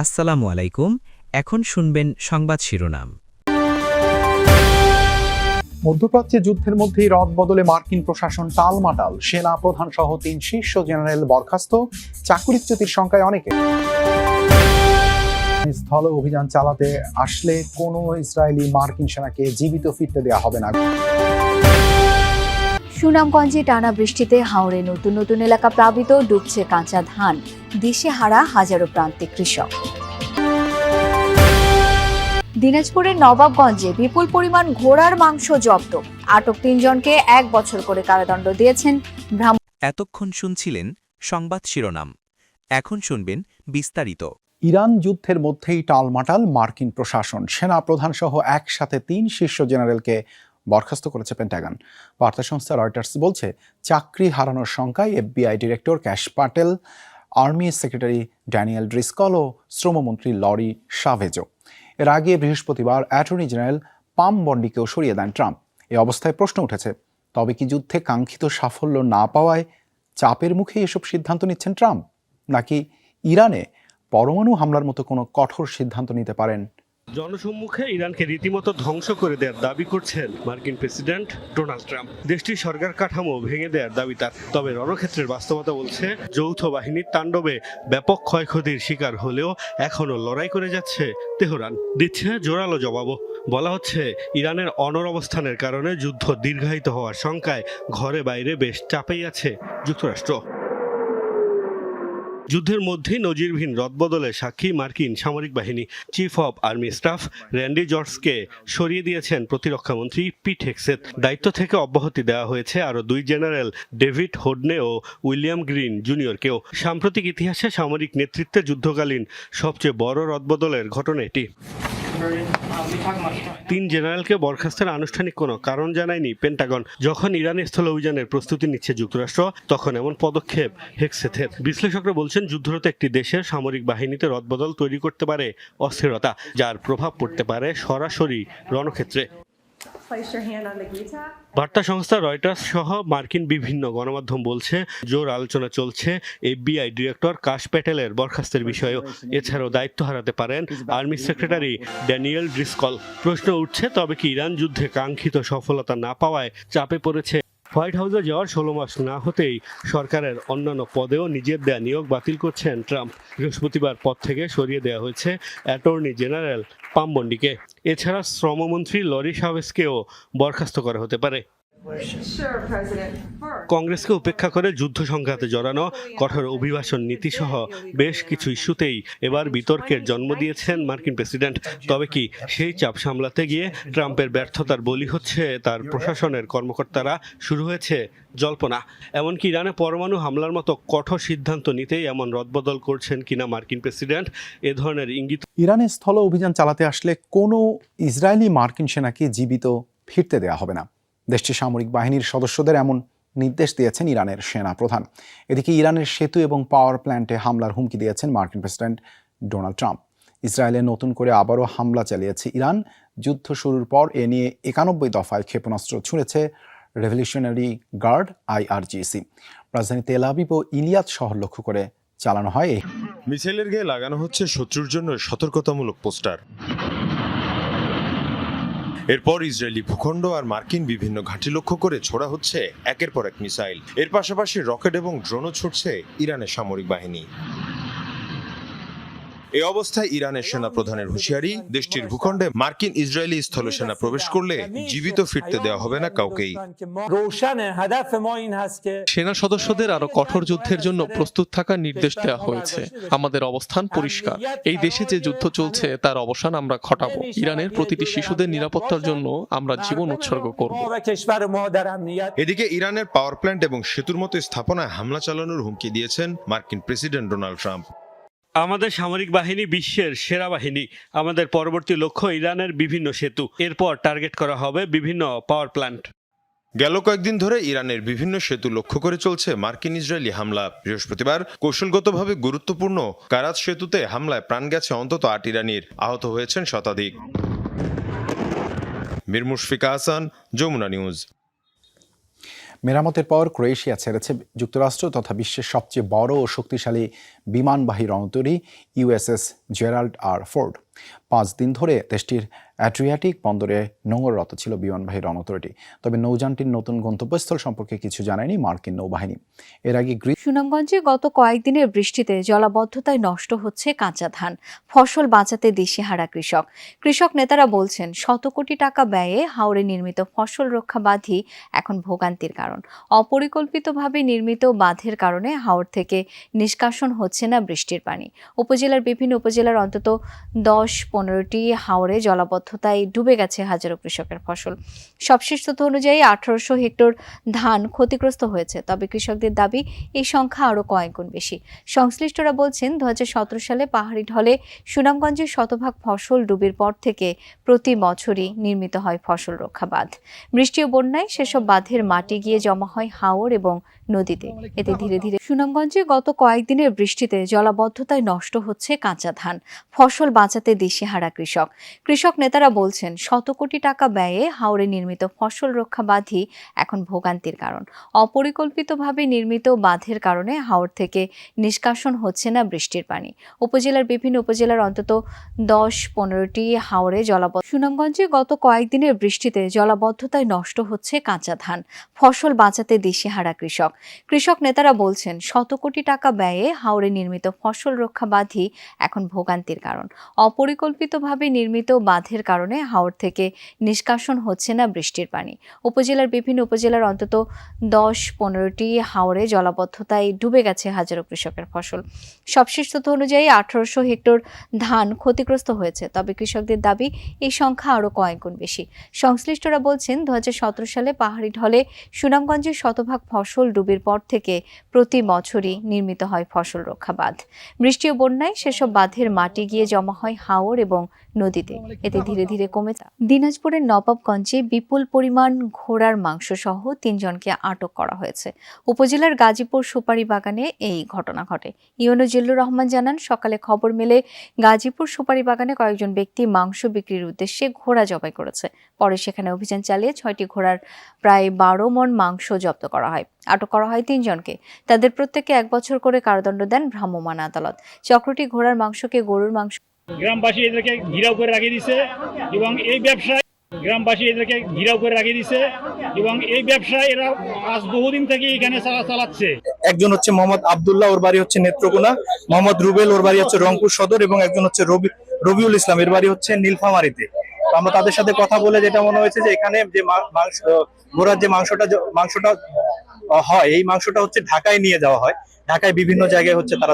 আসসালামু আলাইকুম। এখন শুনবেন সংবাদ শিরোনাম। মধ্যপ্রাচ্যে যুদ্ধের মধ্যেই রদবদলে মার্কিন প্রশাসন টালমাটাল, সেনা প্রধান সহ ৩ শীর্ষ জেনারেল বরখাস্ত, চাকরিচ্যুতির সংখ্যায় অনেকে। স্থল অভিযান চালাতে আসলে কোনো ইসরায়েলি মার্কিন সেনাকে জীবিত ফিরতে দেওয়া হবে না। সুনামগঞ্জে টানা বৃষ্টিতে হাওড়ে নতুন নতুন এলাকা প্লাবিত, ডুবছে কাঁচা ধান, দিশেহারা হাজারো প্রান্তিক কৃষক। দিনাজপুরের নবাবগঞ্জে বিপুল পরিমাণ ঘোড়ার মাংস জব্দ, আটক ৩ জনকে ১ বছর করে কারাদণ্ড দিয়েছেন ভ্রাম্যমাণ। এতক্ষণ শুনছিলেন সংবাদ শিরোনাম। এখন শুনবেন বিস্তারিত। ইরান যুদ্ধের মধ্যেই টালমাটাল, মার্কিন প্রশাসন সেনা প্রধান সহ একসাথে ৩ শীর্ষ জেনারেলকে বরখাস্ত করেছে পেন্টাগন। বার্তা সংস্থা রয়টার্স বলছে, চাকরি হারানোর শঙ্কায় FBI director Kash Patel, army secretary Daniel Driscoll ও শ্রমমন্ত্রী লরি সাভেজো। এর আগে বৃহস্পতিবার অ্যাটর্নি জেনারেল পাম বন্ডিকেও সরিয়ে দেন ট্রাম্প। এই অবস্থায় প্রশ্ন উঠেছে, তবে কি যুদ্ধে কাঙ্ক্ষিত সাফল্য না পাওয়ায় চাপের মুখে এসব সিদ্ধান্ত নিচ্ছেন ট্রাম্প, নাকি ইরানে পরমাণু হামলার মতো কোনো কঠোর সিদ্ধান্ত নিতে পারেন? জনসম্মুখে ইরানকে রীতিমতো ধ্বংস করে দেওয়ার দাবি করছেন মার্কিন প্রেসিডেন্ট ডোনাল্ড ট্রাম্প। দেশটির সরকার কাঠামো ভেঙে দেওয়ার দাবি তার। তবে রণক্ষেত্রের বাস্তবতা বলছে, যৌথ বাহিনীর তাণ্ডবে ব্যাপক ক্ষয়ক্ষতির শিকার হলেও এখনও লড়াই করে যাচ্ছে তেহরান, দিচ্ছে জোরালো জবাবও। বলা হচ্ছে, ইরানের অনড় অবস্থানের কারণে যুদ্ধ দীর্ঘায়িত হওয়ার শঙ্কায় ঘরে বাইরে বেশ চাপেই আছে যুক্তরাষ্ট্র। যুদ্ধের মধ্যেই নজিরবিহীন রদবদলে সাক্ষী মার্কিন সামরিক বাহিনী। Chief of army staff Randy জর্জকে সরিয়ে দিয়েছেন প্রতিরক্ষামন্ত্রী পিট হেগসেথ। দায়িত্ব থেকে অব্যাহতি দেওয়া হয়েছে আরও 2 জেনারেল, ডেভিড হোডনে ও উইলিয়াম গ্রিন জুনিয়রকেও। সাম্প্রতিক ইতিহাসে সামরিক নেতৃত্বে যুদ্ধকালীন সবচেয়ে বড় রদবদলের ঘটনা এটি। 3 জেনারেলকে বরখাস্তের আনুষ্ঠানিক কোনো কারণ জানায়নি পেন্টাগন। যখন ইরানের স্থল অভিযানের প্রস্তুতি নিচ্ছে যুক্তরাষ্ট্র, তখন এমন পদক্ষেপ হেগসেথের। বিশ্লেষকরা বলছেন, যুদ্ধরত একটি দেশের সামরিক বাহিনীতে রদবদল তৈরি করতে পারে অস্থিরতা, যার প্রভাব পড়তে পারে সরাসরি রণক্ষেত্রে। বার্তা সংস্থা রয়টার্স সহ মার্কিন বিভিন্ন গণমাধ্যম বলছে, জোর আলোচনা চলছে এফবিআই ডিরেক্টর কাশ প্যাটেলের বরখাস্তের বিষয়েও। এছাড়াও দায়িত্ব হারাতে পারেন আর্মি সেক্রেটারি ড্যানিয়েল ড্রিসকল। প্রশ্ন উঠছে, তবে কি ইরান যুদ্ধে কাঙ্ক্ষিত সফলতা না পাওয়ায় চাপে পড়েছে? হোয়াইট হাউসে যাওয়ার 16 মাস না হতেই সরকারের অন্যান্য পদেও নিজের দেয়া নিয়োগ বাতিল করছেন ট্রাম্প। বৃহস্পতিবার পদ থেকে সরিয়ে দেওয়া হয়েছে অ্যাটর্নি জেনারেল পাম বন্ডিকে। এছাড়া শ্রমমন্ত্রী লরি সাভেজকেও বরখাস্ত করা হতে পারে। কংগ্রেসকে উপেক্ষা করে যুদ্ধ সংঘাতে জড়ানো, কঠোর অভিবাসন নীতিসহ বেশ কিছু ইস্যুতেই এবার বিতর্কের জন্ম দিয়েছেন মার্কিন প্রেসিডেন্ট। তবে কি সেই চাপ সামলাতে গিয়ে ট্রাম্পের ব্যর্থতার বলি হচ্ছে তার প্রশাসনের কর্মকর্তারা? শুরু হয়েছে জল্পনা। এমনকি ইরানে পরমাণু হামলার মতো কঠোর সিদ্ধান্ত নিতেই এমন রদবদল করছেন কিনা মার্কিন প্রেসিডেন্ট, এ ধরনের ইঙ্গিত। ইরানের স্থল অভিযান চালাতে আসলে কোনো ইসরায়েলি মার্কিন সেনাকে জীবিত ফিরতে দেওয়া হবে না। দেশটির সামরিক বাহিনীর সদস্যদের এমন নির্দেশ দিয়েছেন ইরানের সেনা প্রধান। এদিকে ইরানের সেতু এবং পাওয়ার প্ল্যান্টে হামলার হুমকি দিয়েছেন মার্কিন প্রেসিডেন্ট ডোনাল্ড ট্রাম্প। ইসরায়েলে নতুন করে আবারও হামলা চালিয়েছে ইরান। যুদ্ধ শুরুর পর এ নিয়ে 91 দফায় ক্ষেপণাস্ত্র ছুঁড়েছে রেভলিউশনারি গার্ড IRGC। রাজধানী তেল আবিব ও ইলিয়াত শহর লক্ষ্য করে চালানো হয় এই মিসাইলের গায়ে লাগানো হচ্ছে শত্রুর জন্য সতর্কতামূলক পোস্টার। এরপর ইসরায়েলি ভূখণ্ড আর মার্কিন বিভিন্ন ঘাঁটি লক্ষ্য করে ছোড়া হচ্ছে একের পর এক মিসাইল। এর পাশাপাশি রকেট এবং ড্রোনও ছুটছে ইরানের সামরিক বাহিনী। এই অবস্থায় ইরানের সেনা প্রধানের হুঁশিয়ারি, দেশটির ভূখণ্ডে মার্কিন ইসরায়েলি স্থলসেনা প্রবেশ করলে জীবিত ফিরতে দেওয়া হবে না কাউকেই। সেনা সদস্যদের আরো কঠোর যুদ্ধের জন্য প্রস্তুত থাকার নির্দেশ দেওয়া হয়েছে। আমাদের অবস্থান পরিষ্কার, এই দেশে যে যুদ্ধ চলছে তার অবসান আমরা ঘটাবো। ইরানের প্রতিটি শিশুদের নিরাপত্তার জন্য আমরা জীবন উৎসর্গ করব। এদিকে ইরানের পাওয়ার প্ল্যান্ট এবং সেতুর মতো স্থাপনায় হামলা চালানোর হুমকি দিয়েছেন মার্কিন প্রেসিডেন্ট ডোনাল্ড ট্রাম্প। আমাদের সামরিক বাহিনী বিশ্বের সেরা বাহিনী। আমাদের পরবর্তী লক্ষ্য ইরানের বিভিন্ন সেতু, এরপর টার্গেট করা হবে বিভিন্ন পাওয়ার প্ল্যান্ট। গেল কয়েকদিন ধরে ইরানের বিভিন্ন সেতু লক্ষ্য করে চলছে মার্কিন ইসরায়েলি হামলা। বৃহস্পতিবার কৌশলগতভাবে গুরুত্বপূর্ণ কারাত সেতুতে হামলায় প্রাণ গেছে অন্তত 8 ইরানির, আহত হয়েছেন শতাধিক। মীর মুশফিকা হাসান, যমুনা নিউজ। মেরামতের পর ক্রোয়েশিয়া ছেড়েছে যুক্তরাষ্ট্র তথা বিশ্বের সবচেয়ে বড় ও শক্তিশালী বিমানবাহী রণতরী ইউএসএস জেরাল্ড আর ফোর্ড। 5 দিন ধরে দেশটির অ্যাড্রিয়াটিক বন্দরে নোঙররত ছিল বিমানবাহী রণতরীটি। তবে নৌযানটির নতুন গন্তব্যস্থল সম্পর্কে কিছু জানায়নি মার্কিন নৌবাহিনী। এর আগে সুনামগঞ্জে গত কয়েকদিনের বৃষ্টিতে জলাবদ্ধতায় নষ্ট হচ্ছে কাঁচা ধান, ফসল বাঁচাতে দিশেহারা কৃষক নেতারা বলছেন শত কোটি টাকা ব্যয়ে হাওরে নির্মিত ফসল রক্ষা বাঁধই এখন ভোগান্তির কারণ। অপরিকল্পিতভাবে নির্মিত বাঁধের কারণে হাওর থেকে নিষ্কাশন হচ্ছে না বৃষ্টির পানি। উপজেলার বিভিন্ন উপজেলার অন্তত 10-15টি হাওরে জলাবদ্ধতায় ডুবে গেছে হাজারো কৃষকের ফসল। সবশেষ তথ্য অনুযায়ী 1800 হেক্টর ধান ক্ষতিগ্রস্ত হয়েছে। তবে কৃষকদের দাবি এই সংখ্যা আরও কয়েক গুণ বেশি। সংশ্লিষ্টরা বলছেন 2017 সালে পাহাড়ি ঢলে সুনামগঞ্জের শতভাগ ফসল ডুবির পর থেকে প্রতি বছরই নির্মিত হয় ফসল রক্ষা বাঁধ। বৃষ্টি ও বন্যায় সেসব বাঁধের মাটি গিয়ে জমা হয় হাওর এবং নদীতে। এতে ধীরে ধীরে সুনামগঞ্জে গত কয়েকদিনের বৃষ্টিতে জলাবদ্ধতায় নষ্ট হচ্ছে কাঁচা ধান, ফসল বাঁচাতে দিশেহারা কৃষক নেতারা বলছেন শত কোটি টাকা ব্যয়ে হাওরে নির্মিত ফসল রক্ষা বাঁধই এখন ভোগান্তির কারণ। অপরিকল্পিতভাবে নির্মিত বাঁধের কারণে হাওর থেকে নিষ্কাশন হচ্ছে না বৃষ্টির পানি। উপজেলার বিভিন্ন উপজেলার অন্তত 10-15টি হাওরে সুনামগঞ্জে গত কয়েকদিনের বৃষ্টিতে জলাবদ্ধতায় নষ্ট হচ্ছে কাঁচা ধান, ফসল বাঁচাতে দিশেহারা কৃষক নেতারা বলছেন শত কোটি টাকা ব্যয়ে হাওরে নির্মিত ফসল রক্ষা বাঁধই এখন ভোগান্তির কারণ। অপরিকল্পিতভাবে নির্মিত বাঁধের কারণে হাওর থেকে নিষ্কাশন হচ্ছে না বৃষ্টির পানি। উপজেলার বিভিন্ন উপজেলার অন্তত 10-15টি হাওরে জলাবদ্ধতায় ডুবে গেছে হাজারো কৃষকের ফসল। সবশেষ তথ্য অনুযায়ী 1800 হেক্টর ধান ক্ষতিগ্রস্ত হয়েছে। তবে কৃষকদের দাবি এই সংখ্যা আরও কয়েক গুণ বেশি। সংশ্লিষ্টরা বলছেন 2017 সালে পাহাড়ি ঢলে সুনামগঞ্জের শতভাগ ফসল ডুবির পর থেকে প্রতি বছরই নির্মিত হয় ফসল রক্ষা বাঁধ। বৃষ্টি ও বন্যায় সেসব বাঁধের মাটি গিয়ে জমা হয় হাওর এবং নদীতে। এতে ধীরে ধীরে কমে যায়। দিনাজপুরের নবাবগঞ্জে বিপুল পরিমাণ ঘোড়ার মাংস সহ 3 জনকে আটক করা হয়েছে। উপজেলার গাজীপুর সুপারি বাগানে এই ঘটনা ঘটে। ইউনো জিল্লুর রহমান জানান, সকালে খবর মেলে গাজীপুর সুপারি বাগানে কয়েকজন ব্যক্তি মাংস বিক্রির উদ্দেশ্যে ঘোড়া জবাই করেছে। পরে সেখানে অভিযান চালিয়ে 6টি ঘোড়ার প্রায় 12 মণ মাংস জব্দ করা হয়। আটক করা হয় 3 জনকে। তাদের প্রত্যেককে 1 বছর করে কারাদণ্ড দেন ভ্রাম্যমাণ আদালত। চক্রটি ঘোড়ার মাংসকে গরুর মাংস গ্রামবাসী এদেরকে ঘিরাও করে রাখিয়ে দিছে এবং এই ব্যবসায় এরা আজ বহুদিন থেকে এখানে চালাচ্ছে। একজন হচ্ছে মোহাম্মদ আব্দুল্লাহ, ওর বাড়ি হচ্ছে নেত্রকোনা, মোহাম্মদ রুবেল, ওর বাড়ি হচ্ছে রংপুর সদর, এবং একজন হচ্ছে রবিউল ইসলাম, এর বাড়ি হচ্ছে নীলফামারীতে। তো আমরা তাদের সাথে কথা বলে যেটা মনে হয়েছে যে এখানে যে ঘোড়ার যে মাংসটা হয়, এই মাংসটা হচ্ছে ঢাকায় নিয়ে যাওয়া হয়। ঢাকায় বিভিন্ন জায়গায় হচ্ছে তারা